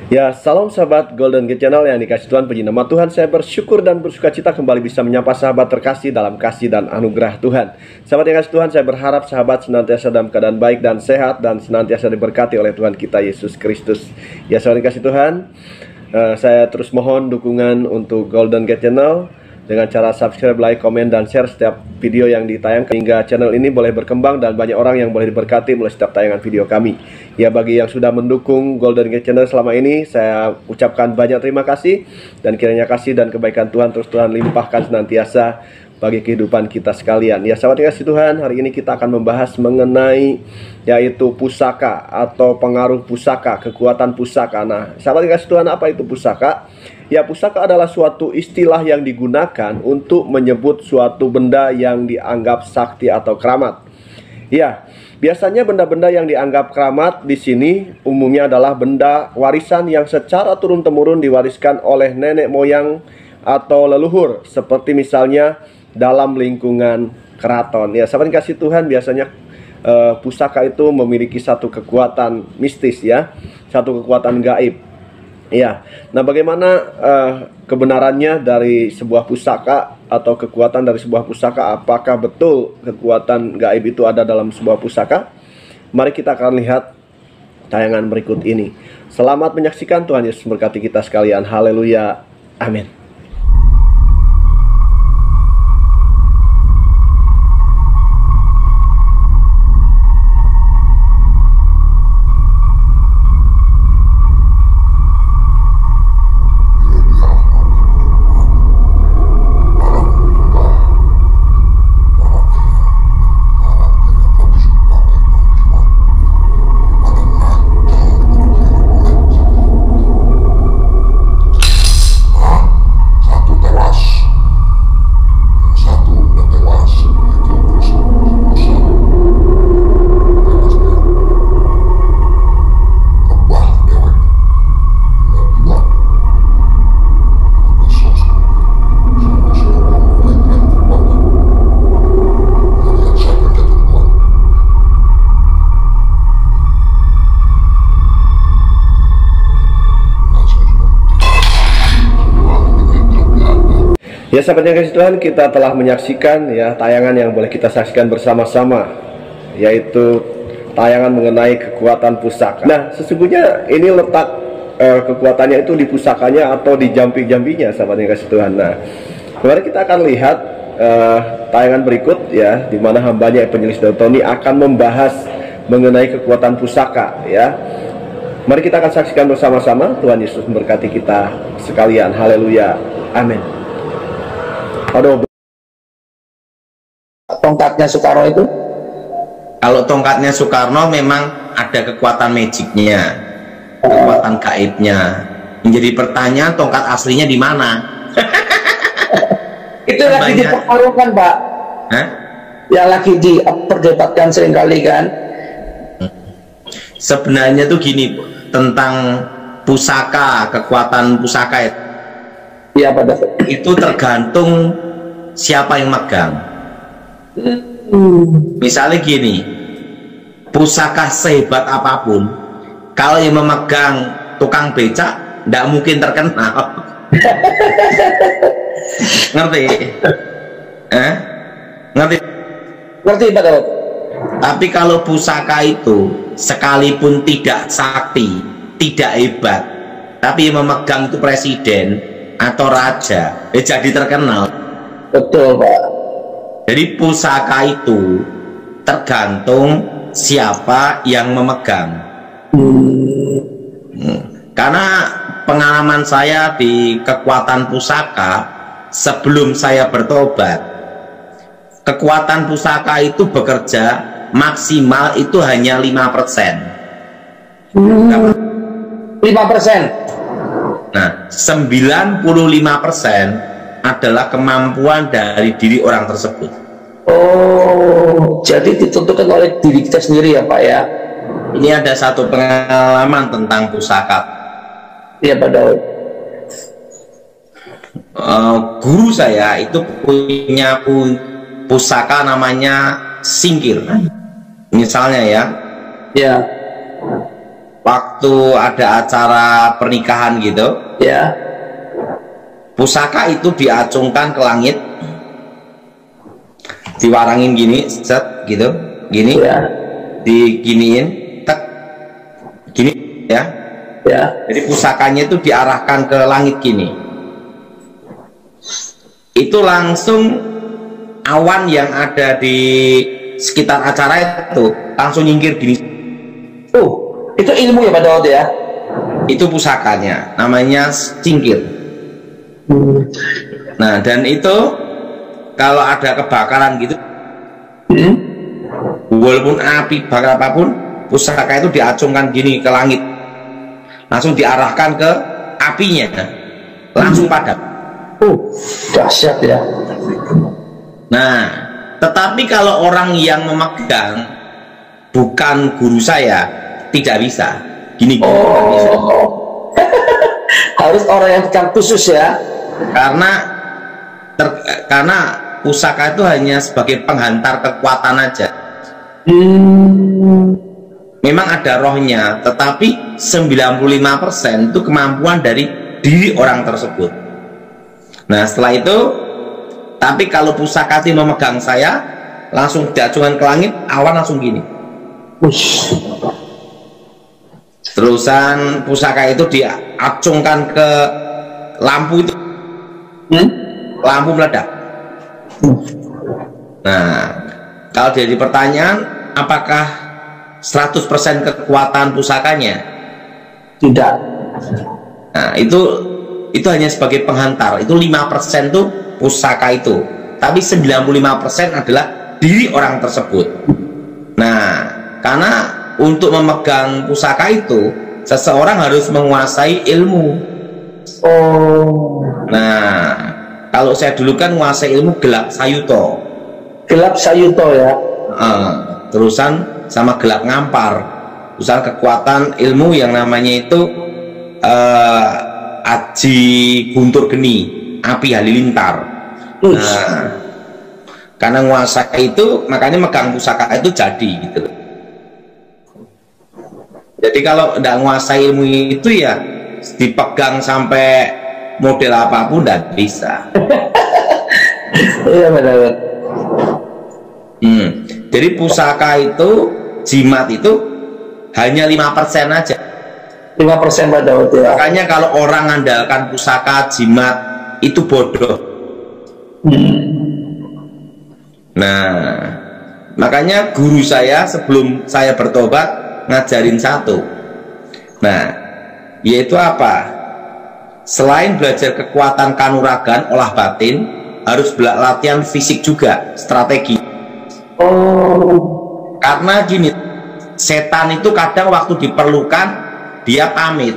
Ya, salam sahabat Golden Gate Channel yang dikasih Tuhan, puji nama Tuhan. Saya bersyukur dan bersuka cita kembali bisa menyapa sahabat terkasih dalam kasih dan anugerah Tuhan. Sahabat yang kasih Tuhan, saya berharap sahabat senantiasa dalam keadaan baik dan sehat dan senantiasa diberkati oleh Tuhan kita Yesus Kristus. Ya, sahabat yang kasih Tuhan, saya terus mohon dukungan untuk Golden Gate Channel dengan cara subscribe, like, komen, dan share setiap video yang ditayangkan hingga channel ini boleh berkembang dan banyak orang yang boleh diberkati melalui setiap tayangan video kami. Ya, bagi yang sudah mendukung Golden Gate Channel selama ini, saya ucapkan banyak terima kasih, dan kiranya kasih dan kebaikan Tuhan terus Tuhan limpahkan senantiasa bagi kehidupan kita sekalian. Ya, sahabat yang kasih Tuhan, hari ini kita akan membahas mengenai yaitu pusaka atau pengaruh pusaka, kekuatan pusaka. Nah, sahabat yang kasih Tuhan, apa itu pusaka? Ya, pusaka adalah suatu istilah yang digunakan untuk menyebut suatu benda yang dianggap sakti atau keramat. Ya, biasanya benda-benda yang dianggap keramat di sini umumnya adalah benda warisan yang secara turun-temurun diwariskan oleh nenek moyang atau leluhur, seperti misalnya dalam lingkungan keraton. Ya, sahabat kasih Tuhan, biasanya pusaka itu memiliki satu kekuatan mistis, ya, satu kekuatan gaib. Ya, nah bagaimana kebenarannya dari sebuah pusaka atau kekuatan dari sebuah pusaka? Apakah betul kekuatan gaib itu ada dalam sebuah pusaka? Mari kita akan lihat tayangan berikut ini. Selamat menyaksikan, Tuhan Yesus memberkati kita sekalian. Haleluya, amin. Ya, sahabat yang kasih Tuhan, kita telah menyaksikan ya tayangan yang boleh kita saksikan bersama-sama, yaitu tayangan mengenai kekuatan pusaka. Nah, sesungguhnya ini letak kekuatannya itu di pusakanya atau di jampi-jambinya, sahabat yang kasih Tuhan. Nah, kemarin kita akan lihat tayangan berikut ya, di mana hambanya Evangelis Daud Tony akan membahas mengenai kekuatan pusaka ya. Mari kita akan saksikan bersama-sama. Tuhan Yesus memberkati kita sekalian. Haleluya, amin. Aduh. Tongkatnya Soekarno itu? Kalau tongkatnya Soekarno memang ada kekuatan magicnya, kekuatan gaibnya. Menjadi pertanyaan, tongkat aslinya di mana? Itu lagi dipertaruhkan, Pak. Hah? Ya, lagi diperdebatkan seringkali kan. Sebenarnya tuh gini, tentang pusaka, kekuatan pusaka itu. Iya, pada Itu tergantung siapa yang megang. Misalnya gini, pusaka sehebat apapun, kalau yang memegang tukang becak, tidak mungkin terkenal. Ngerti? Ngerti? ngerti, Pak Daud. Tapi kalau pusaka itu sekalipun tidak sakti, tidak hebat, tapi yang memegang itu presiden atau raja, jadi terkenal. Betul, Pak. Jadi pusaka itu tergantung siapa yang memegang. Karena pengalaman saya di kekuatan pusaka sebelum saya bertobat, kekuatan pusaka itu bekerja maksimal itu hanya 5%. 5%. Nah, 95% adalah kemampuan dari diri orang tersebut. Oh, jadi ditentukan oleh diri kita sendiri ya, Pak ya? Ini ada satu pengalaman tentang pusaka. Iya, Pak Daud. Guru saya itu punya pusaka namanya singkir. Misalnya ya, Ya. waktu ada acara pernikahan gitu, Ya. pusaka itu diacungkan ke langit, diwarangin gini, set gitu, gini, Ya. diginiin, tek, gini ya. Ya. Jadi pusakanya itu diarahkan ke langit gini. Itu langsung awan yang ada di sekitar acara itu langsung nyingkir gini. Itu ilmu ya Pak Daud ya? Itu pusakanya, namanya cingkir. Nah, dan itu kalau ada kebakaran gitu, walaupun api bakar apapun, pusaka itu diacungkan gini ke langit, langsung diarahkan ke apinya, langsung padam. Dahsyat ya. Nah, tetapi kalau orang yang memegang bukan guru saya, tidak bisa. Gini tidak bisa. Harus orang yang pegang khusus ya. Karena pusaka itu hanya sebagai penghantar kekuatan aja. Memang ada rohnya, tetapi 95% itu kemampuan dari diri orang tersebut. Nah, setelah itu, tapi kalau pusaka itu memegang saya, langsung diacungkan ke langit, awan langsung gini. Terusan pusaka itu diacungkan ke lampu itu, lampu meledak. Nah, kalau jadi pertanyaan, apakah 100% kekuatan pusakanya? Tidak. Nah, itu hanya sebagai penghantar. Itu 5% tuh pusaka itu, tapi 95% adalah diri orang tersebut. Nah, karena untuk memegang pusaka itu seseorang harus menguasai ilmu. Nah, kalau saya dulu kan menguasai ilmu gelap sayuto. Gelap sayuto ya. Terusan sama gelap ngampar. Terusan kekuatan ilmu yang namanya itu aji guntur geni, api halilintar. Nah, karena menguasai itu, makanya megang pusaka itu jadi gitu. Jadi kalau tidak menguasai ilmu itu ya dipegang sampai model apapun tidak bisa. Iya benar. Jadi pusaka itu, jimat itu hanya 5% aja. 5% Pak Daud ya. Makanya kalau orang mengandalkan pusaka, jimat itu bodoh. Nah, makanya guru saya sebelum saya bertobat ngajarin satu. Nah, yaitu apa? Selain belajar kekuatan kanuragan, olah batin, harus latihan fisik juga, strategi. Karena gini, setan itu kadang waktu diperlukan dia pamit.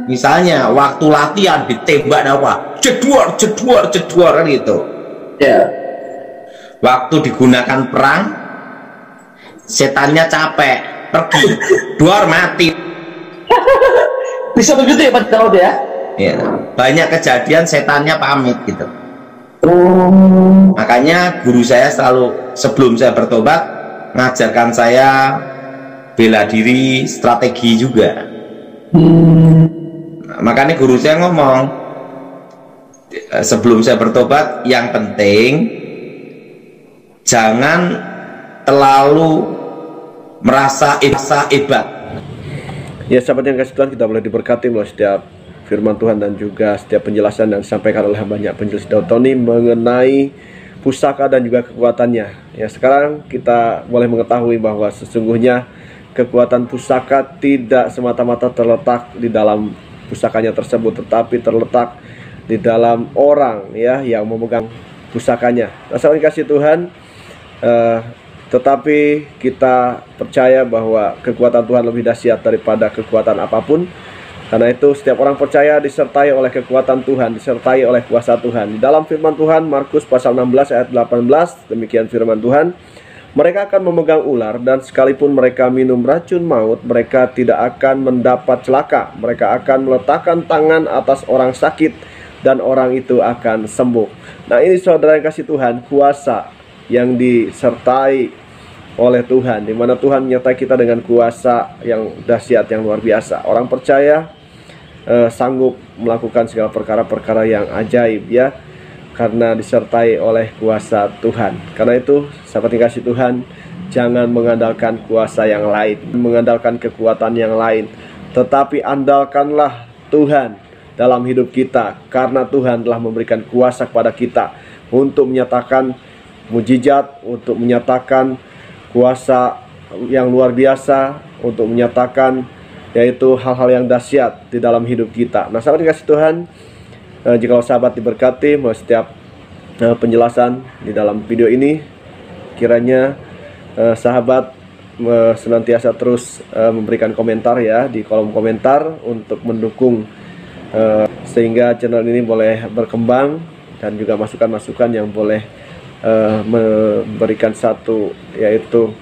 Misalnya waktu latihan ditembak apa? Jedwar kan gitu. Ya. Waktu digunakan perang, setannya capek, pergi, duar mati. Bisa begitu ya Pak Daud ya? Ya, banyak kejadian setannya pamit gitu. Makanya guru saya selalu sebelum saya bertobat ngajarkan saya bela diri, strategi juga. Makanya guru saya ngomong sebelum saya bertobat, yang penting jangan terlalu merasa hebat. Ya sahabat yang kasih Tuhan, kita boleh diberkati melalui setiap firman Tuhan dan juga setiap penjelasan yang disampaikan oleh banyak penjelas Daud Tony mengenai pusaka dan juga kekuatannya. Ya, sekarang kita boleh mengetahui bahwa sesungguhnya kekuatan pusaka tidak semata-mata terletak di dalam pusakanya tersebut, tetapi terletak di dalam orang ya yang memegang pusakanya. Nah, sahabat yang kasih Tuhan, tetapi kita percaya bahwa kekuatan Tuhan lebih dahsyat daripada kekuatan apapun. Karena itu setiap orang percaya disertai oleh kekuatan Tuhan, disertai oleh kuasa Tuhan. Di dalam firman Tuhan, Markus pasal 16 ayat 18, demikian firman Tuhan. Mereka akan memegang ular dan sekalipun mereka minum racun maut, mereka tidak akan mendapat celaka. Mereka akan meletakkan tangan atas orang sakit dan orang itu akan sembuh. Nah, ini saudara yang kasih Tuhan, kuasa yang disertai oleh Tuhan, di mana Tuhan menyertai kita dengan kuasa yang dahsyat, yang luar biasa. Orang percaya sanggup melakukan segala perkara-perkara yang ajaib ya, karena disertai oleh kuasa Tuhan. Karena itu, sahabat yang kasih Tuhan, jangan mengandalkan kuasa yang lain, mengandalkan kekuatan yang lain, tetapi andalkanlah Tuhan dalam hidup kita, karena Tuhan telah memberikan kuasa kepada kita untuk menyatakan mujizat, untuk menyatakan kuasa yang luar biasa, untuk menyatakan yaitu hal-hal yang dahsyat di dalam hidup kita. Nah, sahabat dikasih Tuhan, jikalau sahabat diberkati melalui setiap penjelasan di dalam video ini, kiranya sahabat senantiasa terus memberikan komentar ya di kolom komentar untuk mendukung, sehingga channel ini boleh berkembang, dan juga masukan-masukan yang boleh memberikan satu yaitu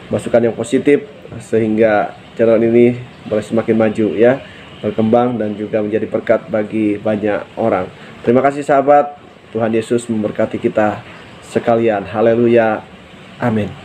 masukan yang positif, sehingga channel ini boleh semakin maju ya, berkembang dan juga menjadi berkat bagi banyak orang. Terima kasih sahabat, Tuhan Yesus memberkati kita sekalian. Haleluya, amin.